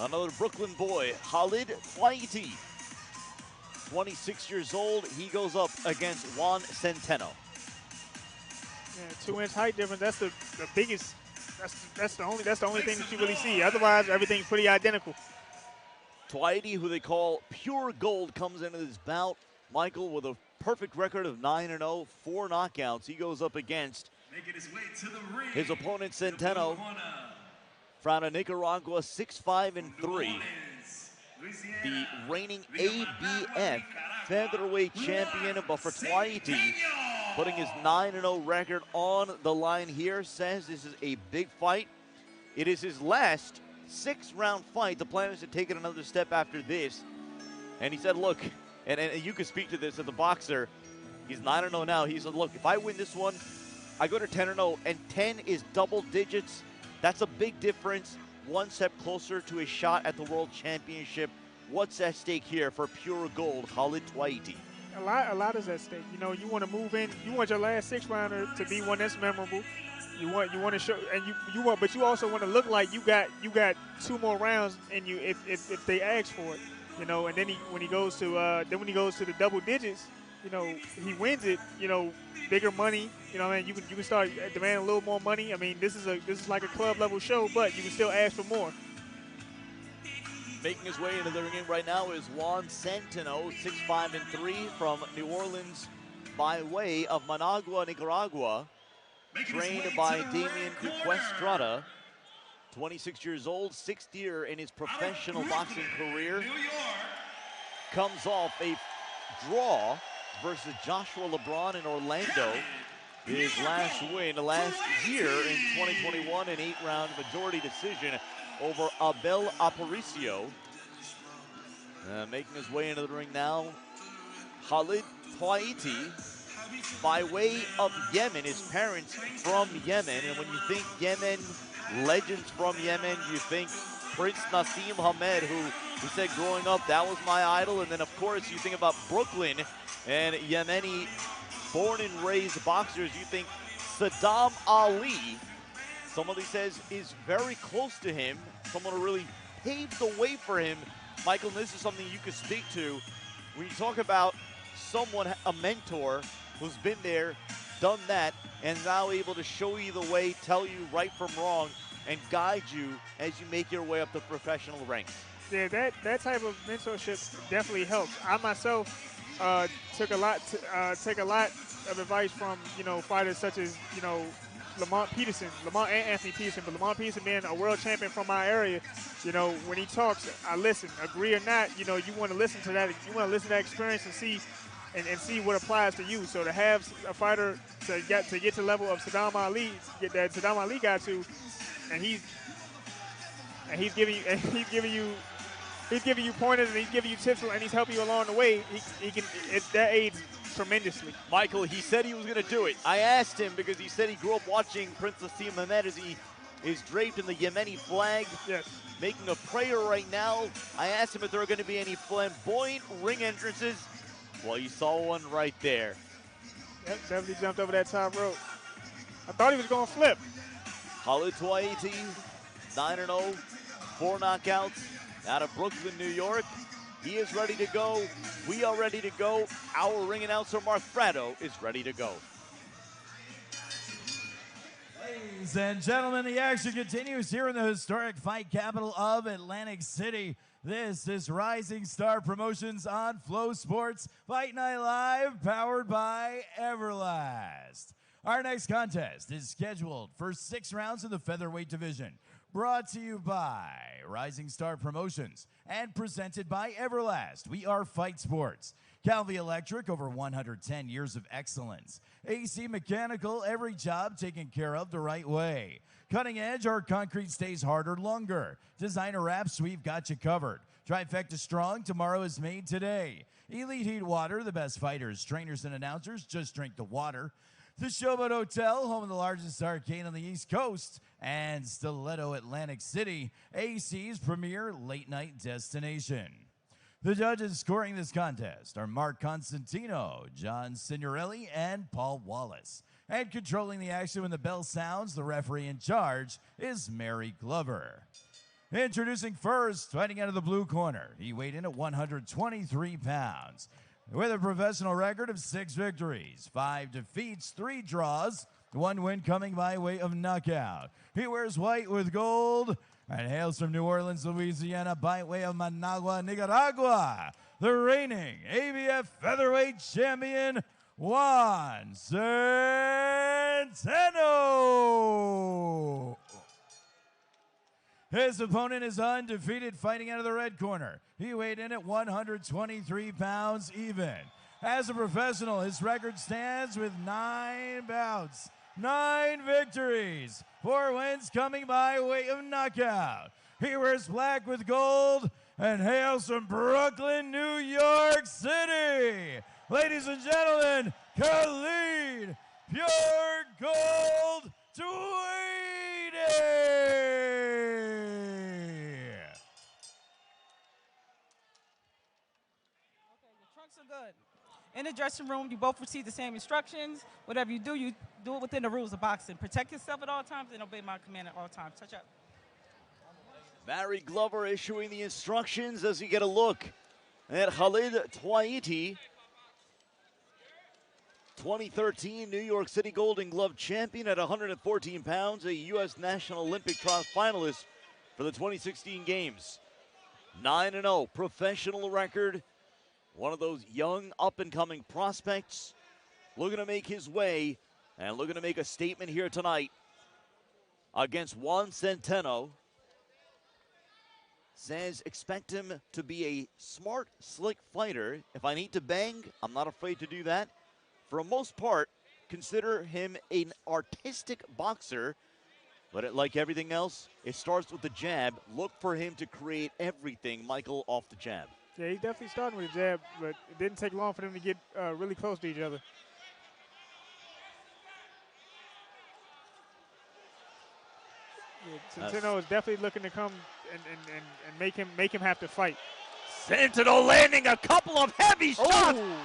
Another Brooklyn boy, Khalid Twaiti. 26 years old. He goes up against Juan Centeno. Yeah, 2 inch height difference. That's the biggest. That's the only thing that you really see. Otherwise, everything's pretty identical. Twaiti, who they call pure gold, comes into this bout. Michael with a perfect record of 9-0, 4 knockouts. He goes up against his opponent Centeno, from Nicaragua, 6-5-3. The reigning ABF featherweight champion, but for Twaiti, putting his 9-0 record on the line here, says this is a big fight. It is his last 6-round fight. The plan is to take it another step after this. And he said, look, and you can speak to this as a boxer, he's 9-0 now. He said, look, if I win this one, I go to 10-0, and 10 is double digits. That's a big difference. One step closer to a shot at the World Championship. What's at stake here for pure gold, Khalid Twaiti? A lot is at stake. You know, you want to move in. You want your last 6-rounder to be one that's memorable. You want to show, and but you also want to look like you got 2 more rounds in you if they ask for it. You know, and then when he goes to the double digits, you know, he wins it. You know, bigger money. You know, you can start demanding a little more money. I mean, this is like a club level show, but you can still ask for more. Making his way into the ring right now is Juan Centeno, 6-5-3 from New Orleans by way of Managua, Nicaragua. Trained by Damian Duquestrada, 26 years old, 6th year in his professional boxing career. Comes off a draw versus Joshua LeBron in Orlando. His last win last year in 2021, an 8-round majority decision over Abel Aparicio. Making his way into the ring now, Khalid Twaiti, by way of Yemen. His parents from Yemen, and when you think Yemen, legends from Yemen, you think Prince Nassim Hamed, who said growing up, that was my idol. And then, of course, you think about Brooklyn and Yemeni born and raised boxers. You think Saddam Ali, someone he says is very close to him, someone who really paved the way for him. Michael, this is something you could speak to. When you talk about someone, a mentor, who's been there, done that, and now able to show you the way, tell you right from wrong, and guide you as you make your way up the professional ranks. Yeah, that type of mentorship definitely helps. I myself take a lot of advice from fighters such as Lamont and Anthony Peterson, but Lamont Peterson being a world champion from my area, when he talks, I listen. Agree or not, you want to listen to that. You want to listen to that experience and see what applies to you. So to have a fighter to get to the level of Saddam Ali, that Saddam Ali got to, and he's giving you pointers and he's giving you tips and he's helping you along the way. That aids tremendously. Michael, he said he was going to do it. I asked him because he said he grew up watching Prince Nassim Hamed as he is draped in the Yemeni flag. Yes. Making a prayer right now. I asked him if there are going to be any flamboyant ring entrances. Well, you saw one right there. Yep, definitely jumped over that top rope. I thought he was going to flip. Khalid Twaiti, 9-0, 4 knockouts out of Brooklyn, New York. He is ready to go. We are ready to go. Our ring announcer, Mark Fratto, is ready to go. Ladies and gentlemen, the action continues here in the historic fight capital of Atlantic City. This is Rising Star Promotions on Flow Sports Fight Night Live, powered by Everlast. Our next contest is scheduled for 6 rounds in the featherweight division. Brought to you by Rising Star Promotions and presented by Everlast. We are Fight Sports. Calvi Electric, over 110 years of excellence. AC Mechanical, every job taken care of the right way. Cutting Edge, our concrete stays harder longer. Designer Wraps, we've got you covered. Trifecta Strong, tomorrow is made today. Elite Heat Water, the best fighters, trainers, and announcers, just drink the water. The SHOWBOAT Hotel, home of the largest arcade on the East Coast. And Stiletto Atlantic City, AC's premier late-night destination. The judges scoring this contest are Mark Constantino, John Signorelli, and Paul Wallace. And controlling the action when the bell sounds, the referee in charge is Mary Glover. Introducing first, fighting out of the blue corner. He weighed in at 123 pounds. With a professional record of 6 victories, 5 defeats, 3 draws, 1 win coming by way of knockout. He wears white with gold and hails from New Orleans, Louisiana by way of Managua, Nicaragua. The reigning ABF featherweight champion, Juan Centeno. His opponent is undefeated, fighting out of the red corner. He weighed in at 123 pounds even. As a professional, his record stands with 9 bouts, 9 victories, 4 wins coming by way of knockout. He wears black with gold and hails from Brooklyn, New York City. Ladies and gentlemen, Khalid Pure Gold Twaiti. Good. In the dressing room, you both receive the same instructions. Whatever you do it within the rules of boxing. Protect yourself at all times and obey my command at all times. Touch up. Barry Glover issuing the instructions as you get a look at Khalid Twaiti, 2013 New York City Golden Glove champion at 114 pounds, a U.S. National Olympic trial finalist for the 2016 Games. 9-0 professional record. One of those young, up-and-coming prospects looking to make his way and looking to make a statement here tonight against Juan Centeno. Says expect him to be a smart, slick fighter. If I need to bang, I'm not afraid to do that. For the most part, consider him an artistic boxer. But like everything else, it starts with the jab. Look for him to create everything, Michael, off the jab. Yeah, he's definitely starting with a jab, but it didn't take long for them to get really close to each other. Yeah, Centeno is definitely looking to come and make him have to fight. Centeno landing a couple of heavy shots. Oh,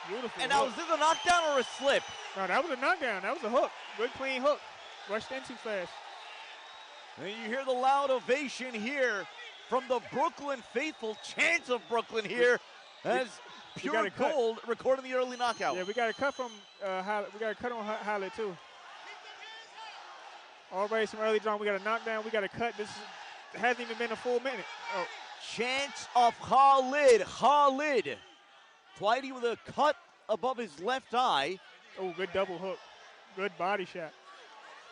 beautiful. And now, was this a knockdown or a slip? No, that was a knockdown. That was a hook. Good, clean hook. Rushed in too fast. And you hear the loud ovation here from the Brooklyn faithful. Chants of Brooklyn here as Pure Gold recording the early knockout. Yeah, we got a cut from we got a cut on Khalid too. Already some early drawn. We got a knockdown. We got a cut. This hasn't even been a full minute. Oh. Chants of Khalid. Khalid. Twaiti with a cut above his left eye. Oh, good double hook. Good body shot.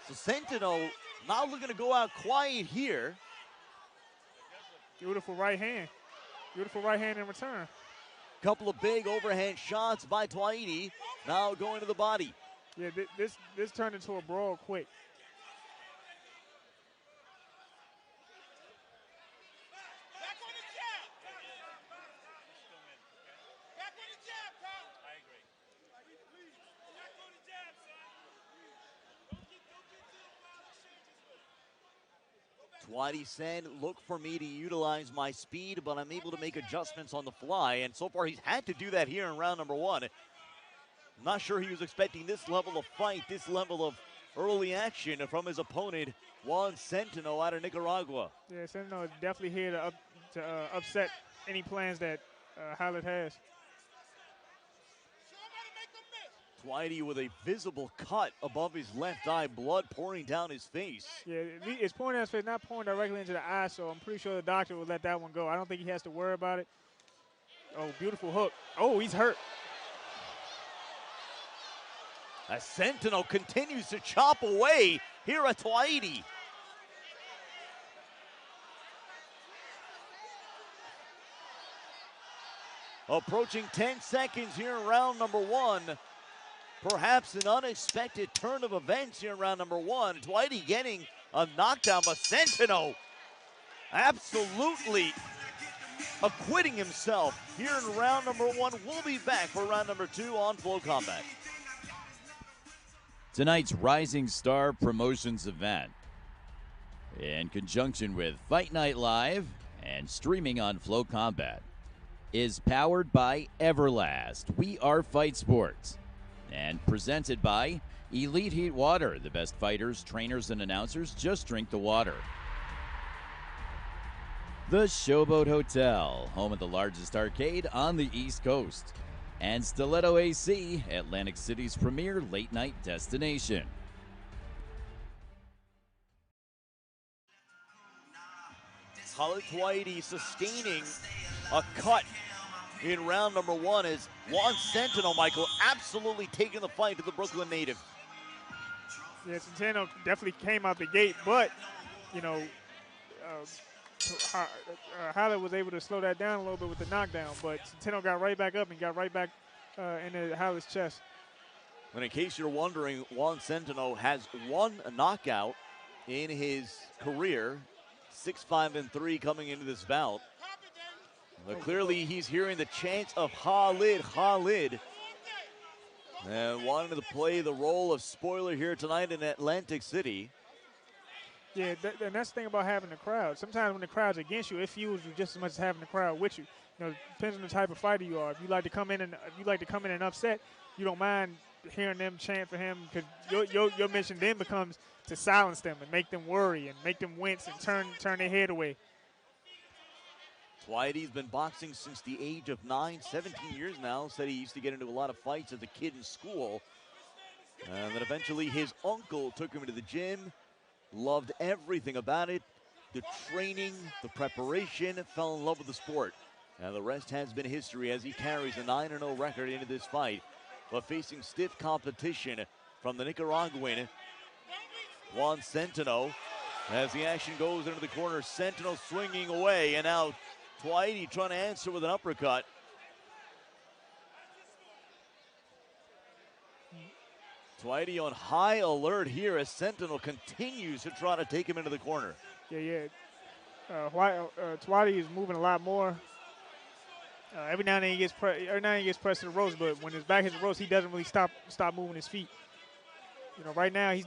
So Centeno now looking to go out quiet here. Beautiful right hand. Beautiful right hand in return. Couple of big overhand shots by Twaiti. Now going to the body. Yeah, this turned into a brawl quick. Twaiti said, look for me to utilize my speed, but I'm able to make adjustments on the fly. And so far, he's had to do that here in round number 1. I'm not sure he was expecting this level of fight, this level of early action from his opponent, Juan Centeno out of Nicaragua. Yeah, Centeno is definitely here to upset any plans that Khalid has. Twaiti with a visible cut above his left eye, blood pouring down his face. Yeah, it's pouring down his face, not pouring directly into the eye, so I'm pretty sure the doctor will let that one go. I don't think he has to worry about it. Oh, beautiful hook. Oh, he's hurt. As Centeno continues to chop away here at Twaiti. Approaching 10 seconds here in round number 1. Perhaps an unexpected turn of events here in round number 1. Twaiti getting a knockdown, but Centeno absolutely acquitting himself here in round number 1. We'll be back for round number 2 on Flow Combat. Tonight's Rising Star Promotions event, in conjunction with Fight Night Live and streaming on Flow Combat, is powered by Everlast. We are Fight Sports. And presented by Elite Heat Water. The best fighters, trainers, and announcers just drink the water. the SHOWBOAT Hotel, home of the largest arcade on the East Coast, and Stiletto AC, Atlantic City's premier late-night destination. Khalid Twaiti sustaining a cut in round number 1 as Juan Centeno, Michael, absolutely taking the fight to the Brooklyn native. Yeah, Centeno definitely came out the gate, but, you know, Khalid was able to slow that down a little bit with the knockdown, but Centeno got right back up and got right back into Khalid's chest. And in case you're wondering, Juan Centeno has 1 knockout in his career, 6-5-3 coming into this bout. But clearly he's hearing the chants of Khalid, and wanting to play the role of spoiler here tonight in Atlantic City. Yeah, and that's the thing about having the crowd. Sometimes when the crowd's against you, it fuels you just as much as having the crowd with you. You know, depends on the type of fighter you are. If you like to come in and upset, you don't mind hearing them chant for him, because your mission then becomes to silence them and make them worry and make them wince and turn their head away. Twaiti's been boxing since the age of 9, 17 years now. Said he used to get into a lot of fights as a kid in school. And then eventually his uncle took him into the gym, loved everything about it, the training, the preparation, fell in love with the sport. And the rest has been history as he carries a 9-0 record into this fight, but facing stiff competition from the Nicaraguan Juan Centeno. As the action goes into the corner, Centeno swinging away, and now Twaiti trying to answer with an uppercut. Twaiti on high alert here as Centeno continues to try to take him into the corner. Yeah. Twaiti is moving a lot more. Every now and then he gets pressed to the ropes, but when his back hits the ropes, he doesn't really stop moving his feet. You know, right now he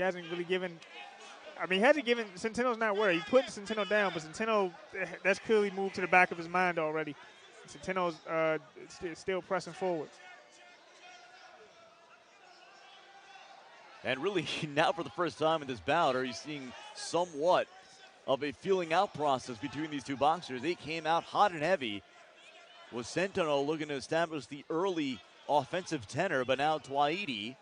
hasn't really given. I mean, he hasn't given. Centeno's not worried. He put Centeno down, but Centeno, that's clearly moved to the back of his mind already. Centeno's still pressing forward. And really, now for the first time in this bout, are you seeing somewhat of a feeling out process between these two boxers? They came out hot and heavy, with Centeno looking to establish the early offensive tenor, but now Twaiti.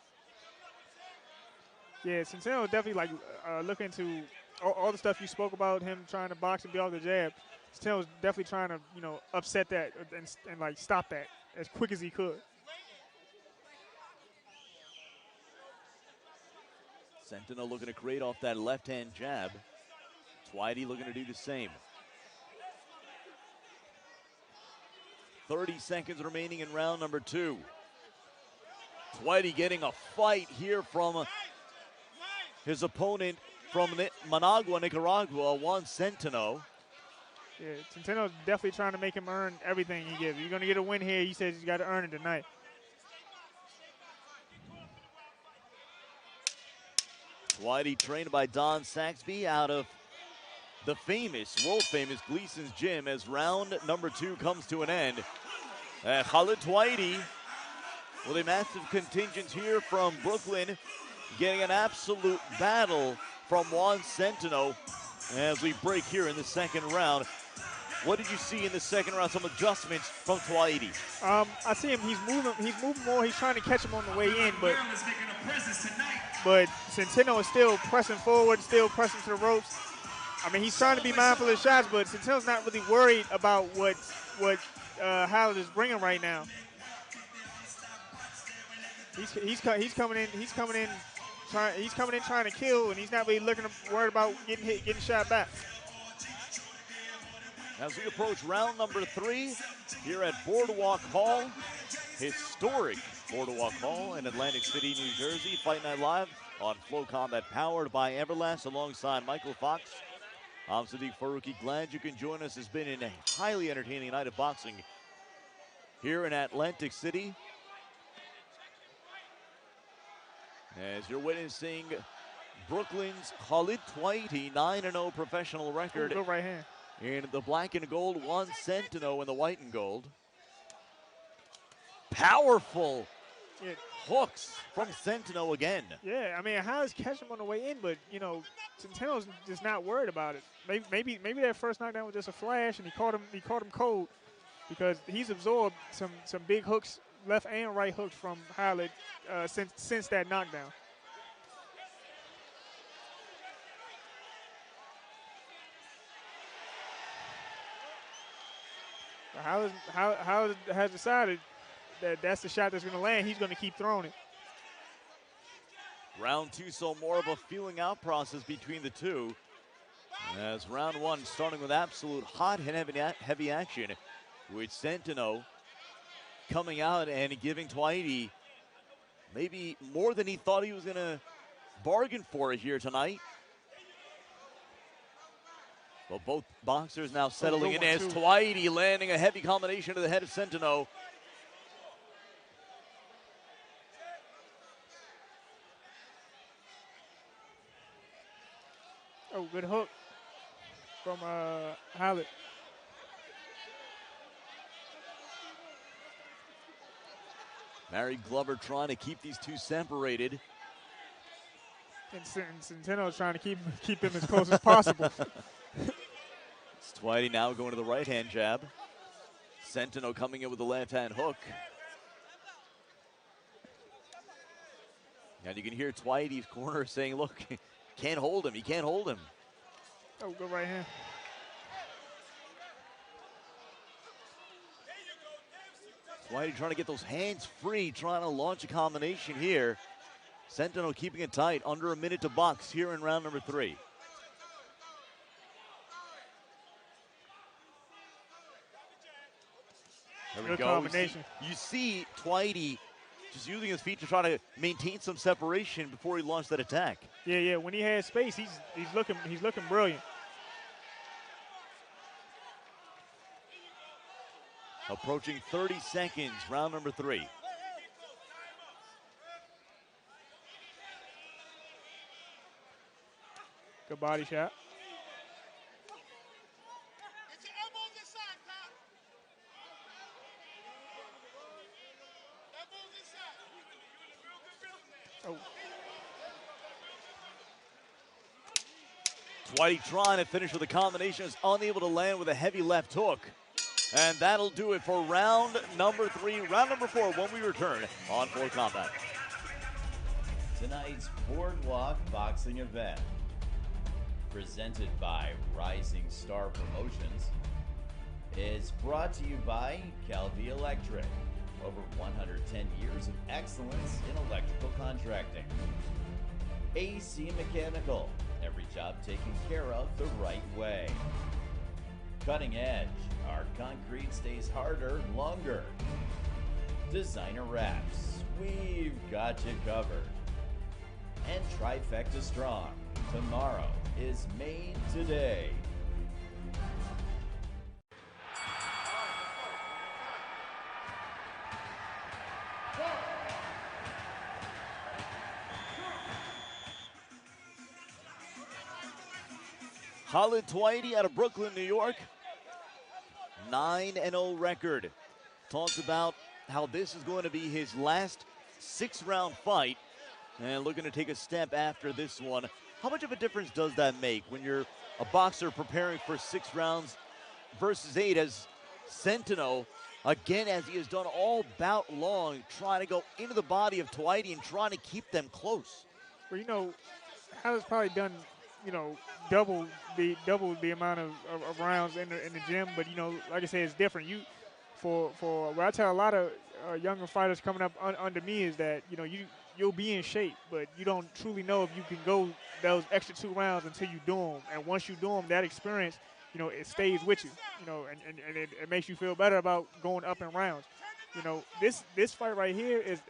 Yeah, Centeno definitely looking to all the stuff you spoke about, him trying to box and be off the jab. Centeno's definitely trying to, upset that and stop that as quick as he could. Centeno looking to create off that left-hand jab. Twaiti looking to do the same. 30 seconds remaining in round number 2. Twaiti getting a fight here from his opponent from Managua, Nicaragua, Juan Centeno. Yeah, Centeno's definitely trying to make him earn everything he gives. You're going to get a win here. He says he's got to earn it tonight. Twaiti trained by Don Saxby out of the world-famous Gleason's Gym as round number 2 comes to an end. Khalid Twaiti with a massive contingent here from Brooklyn, getting an absolute battle from Juan Centeno as we break here in the second round. What did you see in the second round? Some adjustments from Twaiti. I see him. He's moving more. He's trying to catch him on the way in, but Centeno is still pressing forward, still pressing to the ropes. I mean, he's trying to be mindful of the shots, but Centeno's not really worried about what Khalid is bringing right now. He's coming in trying to kill, and he's not really worried about getting shot back. As we approach round number 3 here at Boardwalk Hall, historic Boardwalk Hall in Atlantic City, New Jersey. Fight Night Live on Flow Combat, powered by Everlast, alongside Michael Fox. I'm Sadiq Faruqi. Glad you can join us. It's been a highly entertaining night of boxing here in Atlantic City. As you're witnessing Brooklyn's Khalid Twaiti, 9-0 professional record. Good right hand. In the black and gold, Juan Centeno in the white and gold. Powerful Yeah. Hooks from Centeno again. Yeah, I mean, Hollis catch him on the way in, but, you know, Centeno's just not worried about it. Maybe that first knockdown was just a flash, and he caught him cold because he's absorbed some big hooks, left and right hooks from Khalid since that knockdown. Khalid has decided that that's the shot that's going to land. He's going to keep throwing it. Round 2, so more of a feeling out process between the two. As round 1 starting with absolute hot and heavy action, with Centeno coming out and giving Twaiti maybe more than he thought he was going to bargain for here tonight. But both boxers now settling in as Twaiti landing a heavy combination to the head of Centeno. Oh, good hook from Khalid. Barry Glover trying to keep these two separated. And Centeno's trying to keep them as close as possible. It's Twaiti now going to the right-hand jab. Centeno coming in with the left-hand hook. And you can hear Twaiti's corner saying, look, can't hold him. He can't hold him. Oh, good right hand. Twaiti trying to get those hands free, trying to launch a combination here. Centeno keeping it tight, under a minute to box here in round number 3. There we Good go. combination. You see Twaiti just using his feet to try to maintain some separation before he launched that attack. Yeah. When he has space, he's looking brilliant. Approaching 30 seconds, round number 3. Good body shot. Oh. Twaiti trying to finish with a combination, is unable to land with a heavy left hook. And that'll do it for round number 3. Round number 4 when we return on Full Combat. Tonight's Boardwalk Boxing event, presented by Rising Star Promotions, is brought to you by Calvi Electric. Over 110 years of excellence in electrical contracting. AC Mechanical, every job taken care of the right way. Cutting Edge, our concrete stays harder, longer. Designer Wraps, we've got you covered. And Trifecta Strong, tomorrow is made today. Khalid Twaiti out of Brooklyn, New York. 9-0 record. Talks about how this is going to be his last 6-round fight and looking to take a step after this one. How much of a difference does that make when you're a boxer preparing for 6 rounds versus 8, as Centeno, again, as he has done all bout long, trying to go into the body of Twaiti and trying to keep them close? Well, you know, Khalid's probably done, you know, double the amount of rounds in the gym, but you know, like I said, it's different. What I tell a lot of younger fighters coming up under me is that, you know, you'll be in shape, but you don't truly know if you can go those extra 2 rounds until you do them. And once you do them, that experience, you know, it stays with you, you know, and it makes you feel better about going up in rounds. You know, this fight right here is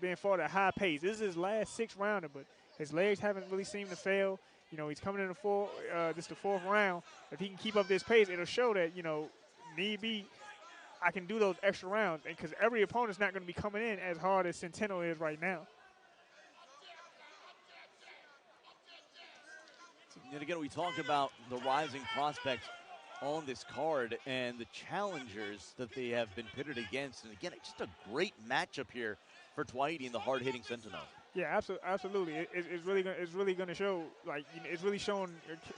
being fought at high pace. This is his last 6 rounder, but his legs haven't really seemed to fail. You know, he's coming in the 4th round. If he can keep up this pace, it'll show that, you know, need be, I can do those extra rounds. And because every opponent's not going to be coming in as hard as Centeno is right now. And again, we talk about the rising prospects on this card and the challengers that they have been pitted against. And again, it's just a great matchup here for Twaiti and the hard-hitting Centeno. Yeah, absolutely. It's really gonna show. Like, you know, it's really showing,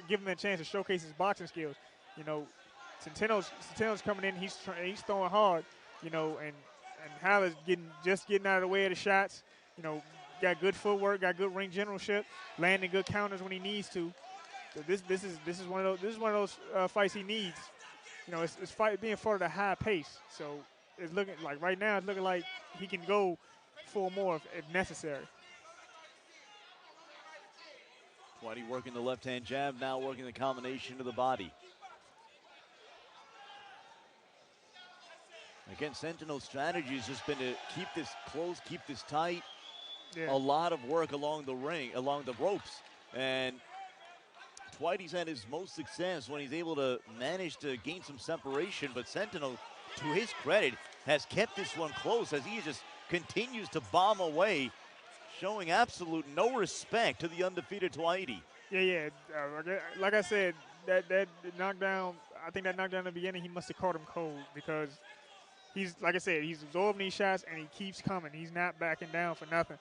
giving him a chance to showcase his boxing skills. You know, Centeno's coming in. He's throwing hard. You know, and Halla's getting out of the way of the shots. You know, got good footwork, got good ring generalship, landing good counters when he needs to. So this is one of those fights he needs. You know, it's being fought at a high pace. So it's looking like right now it's looking like he can go for more if necessary. Twaiti working the left-hand jab, now working the combination to the body. Again, Centeno's strategy has just been to keep this close, keep this tight. Yeah. A lot of work along the ropes. And Twaiti's had his most success when he's able to manage to gain some separation, but Centeno, to his credit, has kept this one close as he just continues to bomb away, showing absolute no respect to the undefeated Twaiti. Yeah. Like I said, that knockdown, I think that knockdown in the beginning, he must have caught him cold because he's, like I said, he's absorbing these shots and he keeps coming. He's not backing down for nothing.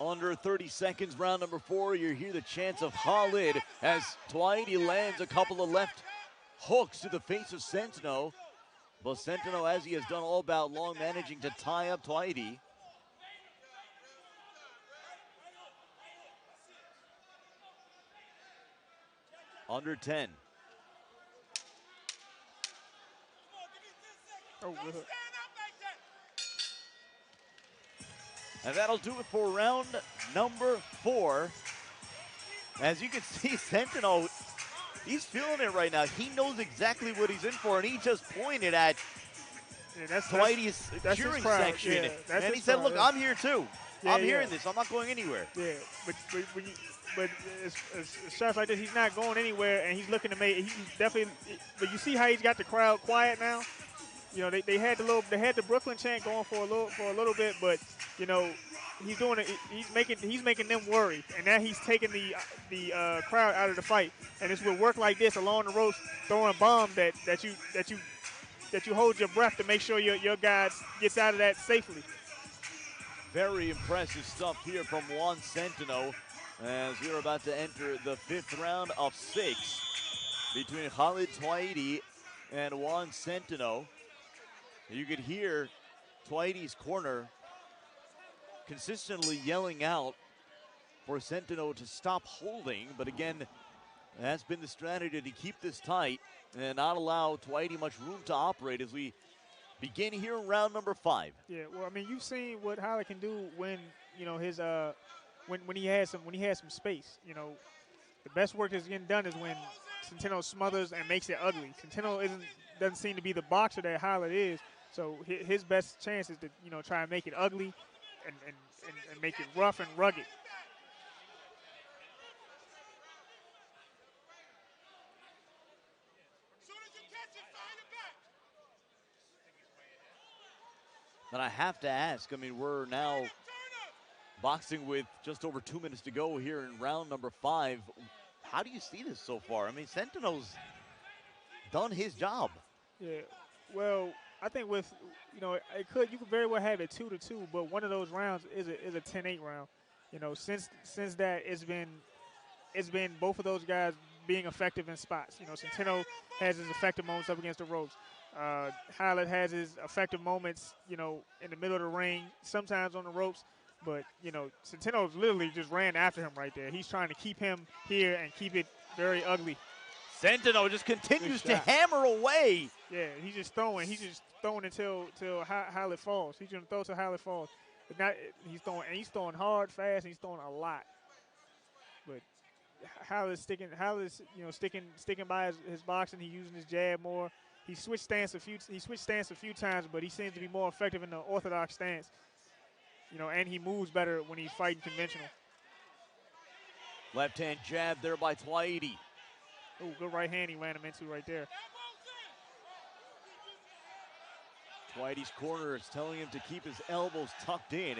Under 30 seconds, round number 4. You hear the chants of Khalid as Twaiti lands a couple of left hooks to the face of Centeno. But Centeno, as he has done all bout long, managing to tie up Twaiti. Under 10. Oh, good. And that'll do it for round number 4. As you can see, Centeno, he's feeling it right now. He knows exactly what he's in for, and he just pointed at Twaiti's cheering section. Yeah, and he said, look, I'm here too. Yeah, I'm hearing this. I'm not going anywhere. Yeah, but it's shots like this, he's not going anywhere, and he's looking to make. He's definitely. But you see how he's got the crowd quiet now. You know, they had the Brooklyn chant going for a little bit, but you know, he's doing it. He's making them worry, and now he's taking the crowd out of the fight. And it's with work like this along the ropes, throwing bombs that you hold your breath to make sure your guy gets out of that safely. Very impressive stuff here from Juan Centeno as we are about to enter the 5th round of 6 between Khalid Twaiti and Juan Centeno. You could hear Twaiti's corner consistently yelling out for Centeno to stop holding, but again, that's been the strategy to keep this tight and not allow Twaiti much room to operate as we begin here in round number 5. Yeah, well, I mean, you've seen what Khalid can do when, you know, his when he has some space. You know, the best work that's getting done is when Centeno smothers and makes it ugly. Centeno doesn't seem to be the boxer that Khalid is, so his best chance is to, you know, try and make it ugly and make it rough and rugged. But I have to ask, I mean, we're now boxing with just over 2 minutes to go here in round number 5. How do you see this so far? I mean, Centeno's done his job. Yeah, well, I think with, you know, you could very well have it 2-2, but one of those rounds is a 10-8 round. You know, since that it's been both of those guys being effective in spots. You know, Centeno has his effective moments up against the ropes. Khalid has his effective moments, you know, in the middle of the ring, sometimes on the ropes. But, you know, Centeno's literally just ran after him right there. He's trying to keep him here and keep it very ugly. Centeno just continues to hammer away. Yeah, he's just throwing. He's just throwing until Khalid falls. He's going to throw till Khalid falls. But not, he's throwing hard, fast, and he's throwing a lot. But Khalid's you know, sticking by his boxing. He's using his jab more. He switched stance a few times, but he seems to be more effective in the orthodox stance. You know, and he moves better when he's fighting conventional. Left-hand jab there by Twaiti. Oh, good right hand he ran him into right there. Twaiti's corner is telling him to keep his elbows tucked in.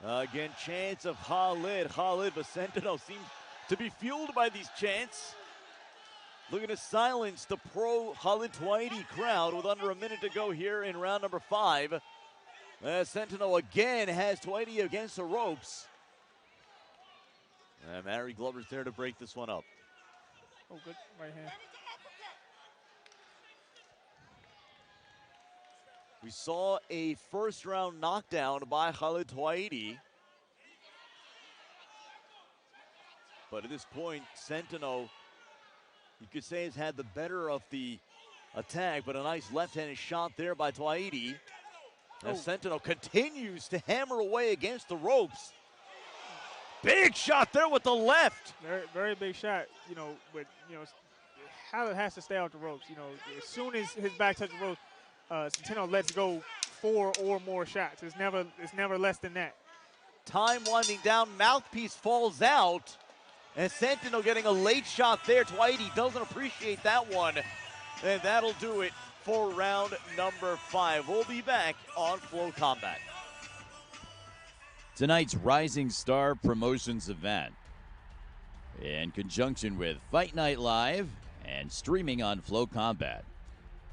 Again, chants of Khalid, but Centeno seems to be fueled by these chants. Looking to silence the pro Khalid Twaiti crowd with under a minute to go here in round number 5. Centeno again has Twaiti against the ropes. And Mary Glover's there to break this one up. Oh, good right hand. We saw a first-round knockdown by Khalid Twaiti. But at this point, Centeno, you could say, has had the better of the attack, but a nice left-handed shot there by Twaiti. As Centeno continues to hammer away against the ropes. Big shot there with the left. Very, very big shot, but, Khalid has to stay off the ropes. As soon as his back touches the ropes, Centeno lets go 4 or more shots. It's never less than that. Time winding down, mouthpiece falls out. And Centeno getting a late shot there. Twaiti doesn't appreciate that one. And that'll do it for round number 5. We'll be back on Flow Combat. Tonight's Rising Star Promotions event, in conjunction with Fight Night Live and streaming on Flow Combat,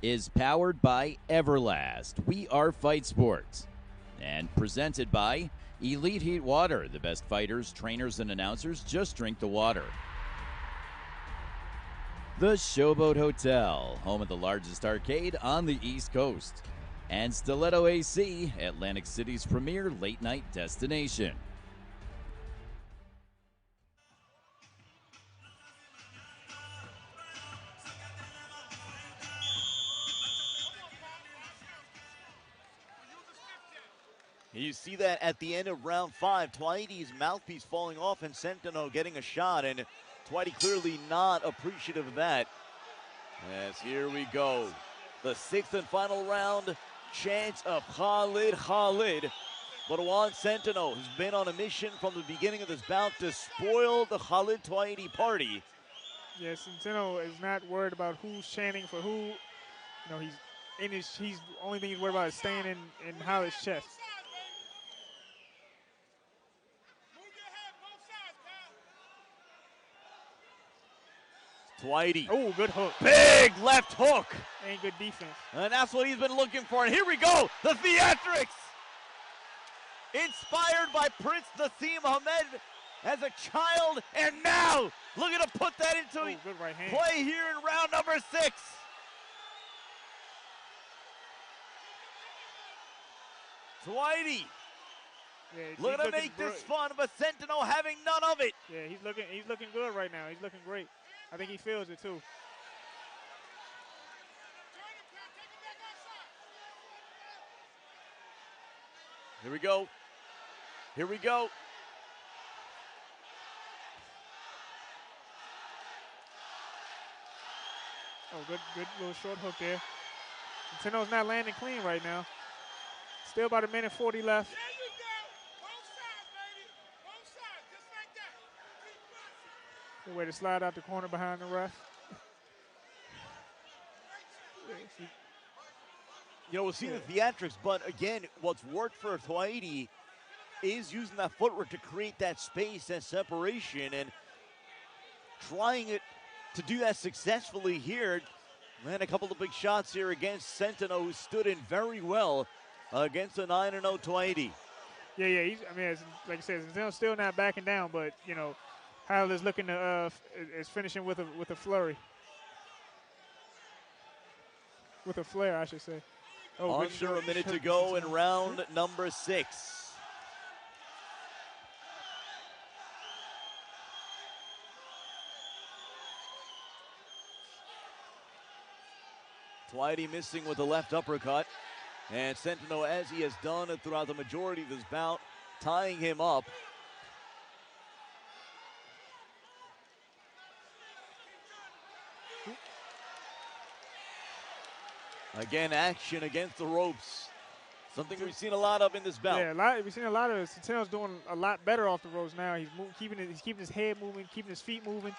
is powered by Everlast. We are Fight Sports. And presented by Elite Heat Water. The best fighters, trainers, and announcers just drink the water. The SHOWBOAT Hotel, home of the largest arcade on the East Coast. And Stiletto AC, Atlantic City's premier late-night destination. You see that at the end of round 5, Twaiti's mouthpiece falling off and Centeno getting a shot, and Twaiti clearly not appreciative of that. As here we go. The 6th and final round, chance of Khalid. But Juan Centeno has been on a mission from the beginning of this bout to spoil the Khalid Twaiti party. Yeah, Centeno is not worried about who's chanting for who. He's the only thing he's worried about is staying in Khalid's chest. Twaiti. Oh, good hook. Big left hook. And good defense. And that's what he's been looking for. And here we go. The theatrics. Inspired by Prince Nassim Ahmed as a child. And now, looking to put that into good right hand. Play here in round number 6. Twaiti. Yeah, looking to make this fun, but Centeno having none of it. Yeah, he's looking good right now. He's looking great. I think he feels it too. Here we go. Here we go. Oh, good little short hook there. Centeno's not landing clean right now. Still about 1:40 left. Good way to slide out the corner behind the ref. We'll see the theatrics, but again, what's worked for Twaiti is using that footwork to create that space, that separation, and trying it to do that successfully here. Land a couple of big shots here against Centeno, who stood in very well against the 9-0 Twaiti. Yeah. Like I said, Centeno's still not backing down, but Khalid is looking to is finishing with a flurry. With a flare, I should say. Oh, under a minute to go in round number 6. Twaiti missing with the left uppercut. And Centeno, as he has done throughout the majority of this bout, tying him up. Again, action against the ropes. Something we've seen a lot of in this bout. Yeah, we've seen a lot of it. Centeno's doing a lot better off the ropes now. He's keeping his head moving, keeping his feet moving,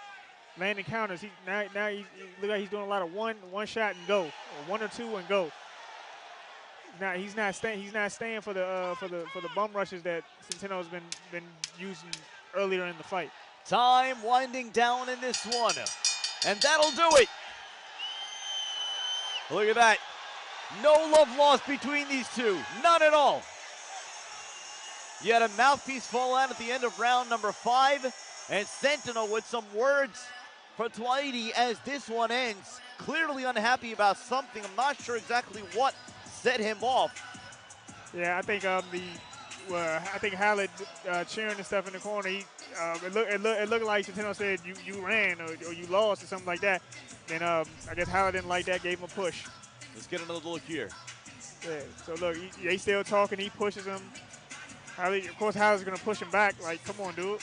landing counters. Now he look like he's doing a lot of one shot and go, or 1 or 2 and go. Now he's not staying for the bum rushes that Centeno's been using earlier in the fight. Time winding down in this one, and that'll do it. Look at that. No love lost between these two. None at all. You had a mouthpiece fall out at the end of round number 5, and Centeno with some words for Twaiti as this one ends. Clearly unhappy about something. I'm not sure exactly what set him off. Yeah, I think I think Khalid cheering and stuff in the corner. It looked like Centeno said you ran or you lost or something like that. And I guess Khalid didn't like that, gave him a push. Let's get another look here. Yeah. So look, they still talking. He pushes him. Khalid, of course, Khalid's gonna push him back. Like, come on, dude.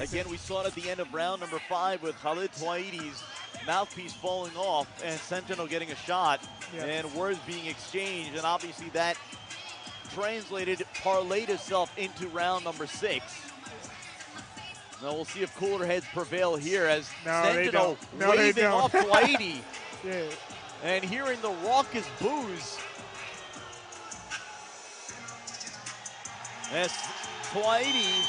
Again, we saw it at the end of round number 5 with Khalid Twaiti's mouthpiece falling off and Centeno getting a shot and words being exchanged, and obviously that translated, parlayed itself into round number 6. Now we'll see if cooler heads prevail here as Centeno waving off Twaiti and hearing the raucous boos as Twaiti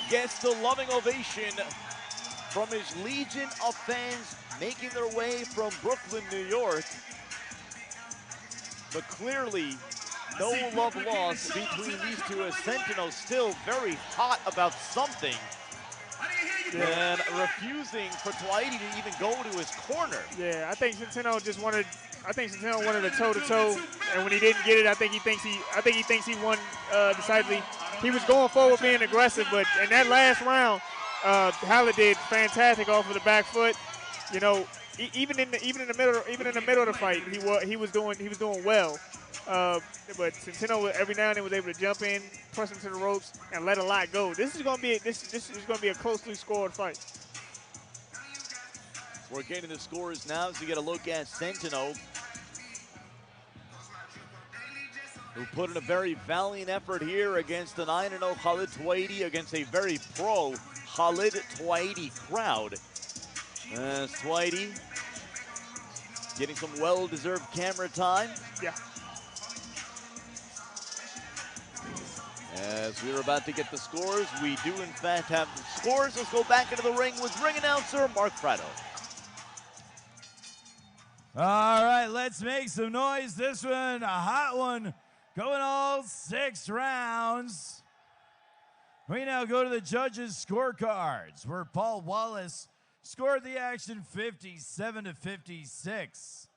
gets the loving ovation from his legion of fans making their way from Brooklyn, New York. But clearly, no love lost between these two as Centeno still very hot about something and refusing for Twaiti to even go to his corner. Yeah, I think Centeno wanted a toe-to-toe, and when he didn't get it, I think he thinks he won decidedly. He was going forward being aggressive, but in that last round, Khalid did fantastic off of the back foot. You know, even in the middle of the fight, he was doing well. But Centeno every now and then was able to jump in, press into the ropes, and let a lot go. This is gonna be a closely scored fight. We're getting the scores now as we get a look at Centeno, who put in a very valiant effort here against the 9-0 Khalid Twaiti, against a very pro Khalid Twaiti crowd. As Twaiti getting some well-deserved camera time. Yeah. As we were about to get the scores, we do in fact have the scores. Let's go back into the ring with ring announcer Mark Prado. All right, let's make some noise. This one, a hot one, going all 6 rounds. We now go to the judges' scorecards, where Paul Wallace scored the action 57-56.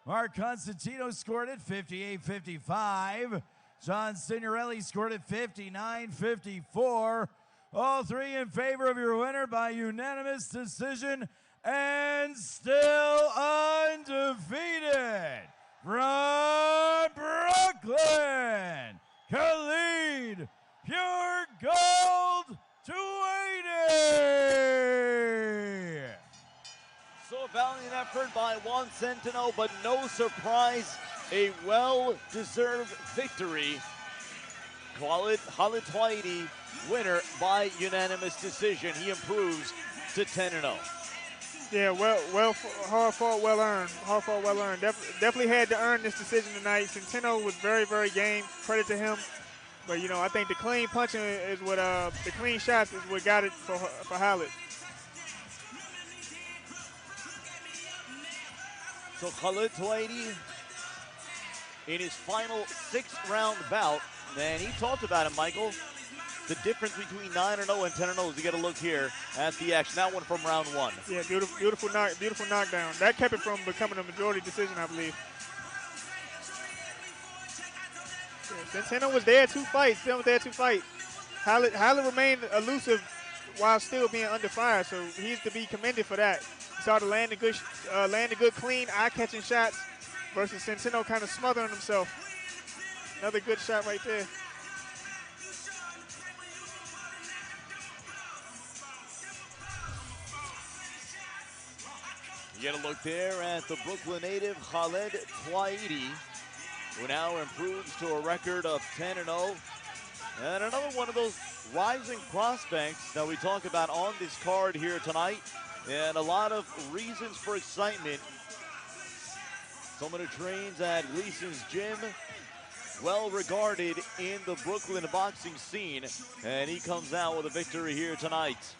Mark Constantino scored it 58-55. John Signorelli scored it 59-54. All 3 in favor of your winner by unanimous decision, and still undefeated from Brooklyn, Khalid Pure Gold Twaiti. So a valiant effort by Juan Centeno, but no surprise, a well-deserved victory. Khalid Twaiti, winner by unanimous decision. He improves to 10-0. Yeah, hard fought, well earned. Hard fought, well earned. Definitely had to earn this decision tonight. Centeno was very, very game. Credit to him. But you know, I think the clean punching is what the clean shots is what got it for Khalid. So Khalid Twaiti in his final 6-round bout, and he talked about it, Michael. The difference between 9-0 and 10-0 is you get a look here at the action. That one from round 1. Yeah, beautiful knockdown. That kept it from becoming a majority decision, I believe. Yeah, Centeno was there to fight. Khalid remained elusive while still being under fire, so he's to be commended for that. He started landing good, clean, eye-catching shots versus Centeno kind of smothering himself. Another good shot right there. You get a look there at the Brooklyn native Khalid Twaiti, who now improves to a record of 10-0. And another one of those rising prospects that we talk about on this card here tonight. And a lot of reasons for excitement. Someone who trains at Gleason's Gym, well regarded in the Brooklyn boxing scene. And he comes out with a victory here tonight.